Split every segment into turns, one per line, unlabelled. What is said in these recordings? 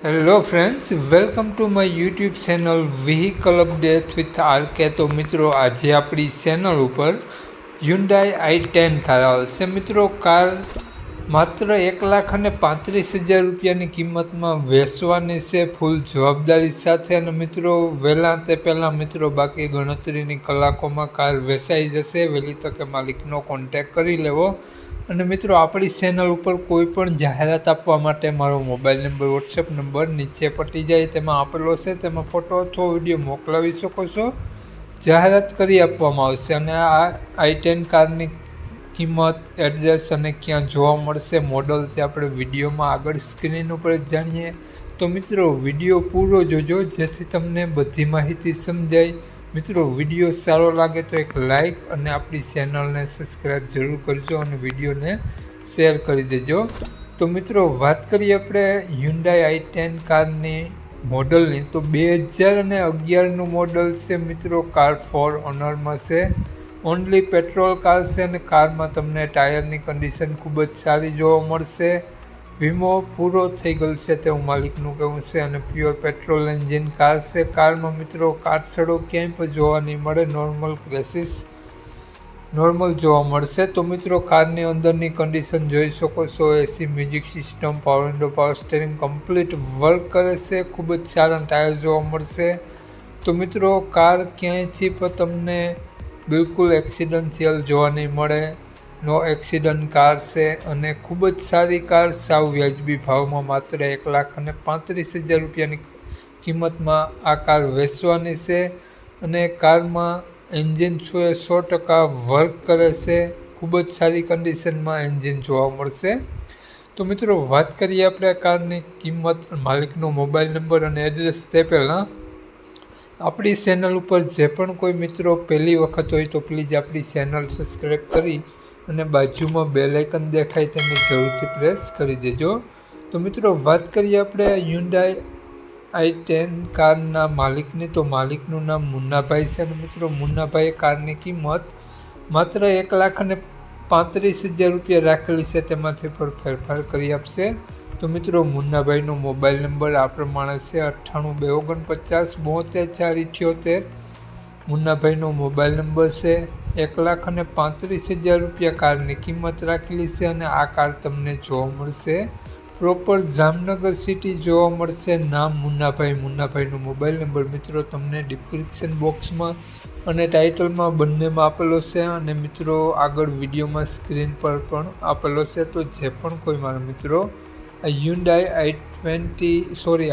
Hello friends, welcome to my YouTube channel vehicle update with RK. તો મિત્રો, આજે આપણી ચેનલ ઉપર હ્યુન્ડાઈ i10 કાર આવશે। મિત્રો, કાર માત્ર 1,35,000 રૂપિયાની કિંમતમાં વેચવાની છે, ફૂલ જવાબદારી સાથે। અને મિત્રો, વહેલા તે પહેલાં મિત્રો બાકી ગણતરીની કલાકોમાં કાર વેચાઈ જશે। વહેલી તકે માલિકનો કોન્ટેક કરી લેવો। અને મિત્રો, આપણી ચેનલ ઉપર કોઈ પણ જાહેરાત આપવા માટે મારો મોબાઈલ નંબર, વોટ્સએપ નંબર નીચે પટી જાય તેમાં આપેલો છે, તેમાં ફોટો અથવા વિડીયો મોકલાવી શકો છો। જાહેરાત કરી આપવામાં આવશે। અને આ i10 કારની કિંમત, એડ્રેસ અને ક્યાં જોવા મળશે, મોડલ તે આપણે વિડીયોમાં આગળ સ્ક્રીન ઉપર જાણીએ। તો મિત્રો, વિડીયો પૂરો જોજો જેથી તમને બધી માહિતી સમજાય। મિત્રો, વિડીયો સારો લાગે તો એક લાઇક અને આપણી ચેનલને સબસ્ક્રાઈબ જરૂર કરજો અને વિડીયોને શેર કરી દેજો। તો મિત્રો, વાત કરીએ આપણે હ્યુન્ડાઈ i10 કારની મોડલની, તો 2011નું મોડલ છે। મિત્રો, કાર 4 ઓનરમાં છે, ઓનલી પેટ્રોલ કાર છે અને કારમાં તમને ટાયરની કન્ડિશન ખૂબ જ સારી જોવા મળશે। વીમો પૂરો થઈ ગયેલ છે તેવું માલિકનું કહેવું છે અને પ્યોર પેટ્રોલ એન્જિન કાર છે। કારમાં મિત્રો કાટછડો ક્યાંય પણ જોવા નહીં મળે, નોર્મલ ક્રેસીસ નોર્મલ જોવા મળશે। તો મિત્રો, કારની અંદરની કન્ડિશન જોઈ શકો છો। AC, music system, power window, power steering complete work કરે છે, ખૂબ જ સારા ટાયર જોવા મળશે। તો મિત્રો, કાર ક્યાંયથી પણ તમને બિલકુલ એક્સિડન્શિયલ જોવા નહીં મળે, નો એક્સિડન્ટ કાર છે અને ખૂબ જ સારી કાર, સાવ વ્યાજબી ભાવમાં માત્ર 1,35,000 રૂપિયાની કિંમતમાં આ કાર વેચવાની છે। અને કારમાં એન્જિન 100% વર્ક કરે છે, ખૂબ જ સારી કન્ડિશનમાં એન્જિન જોવા મળશે। તો મિત્રો, વાત કરીએ આપણે આ કારની કિંમત, માલિકનો મોબાઈલ નંબર અને એડ્રેસ તે પહેલાં આપણી ચેનલ ઉપર જે પણ કોઈ મિત્રો પહેલી વખત હોય તો પ્લીઝ આપણી ચેનલ સબસ્ક્રાઈબ કરી અને બાજુમાં બેલ આઇકન દેખાય તેને જરૂરથી પ્રેસ કરી દેજો। તો મિત્રો, વાત કરીએ આપણે હ્યુન્ડાઈ i10 કારના માલિકની, તો માલિકનું નામ મુન્નાભાઈ છે। અને મિત્રો, મુન્નાભાઈએ કારની કિંમત માત્ર 1,35,000 રૂપિયા રાખેલી છે, તેમાંથી પણ ફેરફાર કરી આપશે। તો મિત્રો, મુન્નાભાઈનો મોબાઈલ નંબર આ પ્રમાણે છે: 98 249 72 4 78। મુન્નાભાઈનો મોબાઈલ નંબર છે। 1,35,000 રૂપિયા કારની કિંમત રાખેલી છે અને આ કાર તમને જોવા મળશે પ્રોપર જામનગર સિટી જોવા મળશે। નામ મુન્નાભાઈનો મોબાઈલ નંબર મિત્રો તમને ડિસ્ક્રિપ્શન બોક્સમાં અને ટાઇટલમાં બંનેમાં આપેલો છે અને મિત્રો આગળ વિડીયોમાં સ્ક્રીન પર પણ આપેલો છે। તો જે પણ કોઈ મારા મિત્રો આ હ્યુન્ડાઈ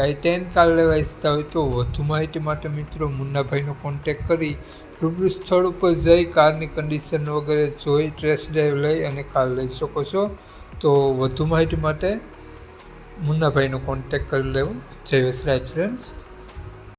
i10 કાર લેવા ઈચ્છતા હોય તો વધુ માહિતી માટે મિત્રો મુન્નાભાઈનો કોન્ટેક કરી રૂબરૂ સ્થળ ઉપર જઈ કારની કન્ડિશન વગેરે જોઈ ટેસ્ટ ડ્રાઈવ લઈ અને કાર લઈ શકો છો। તો વધુ માહિતી માટે મુન્નાભાઈનો કોન્ટેક કરી લેવો। જય વસરાજ ફ્રેન્ડ્સ।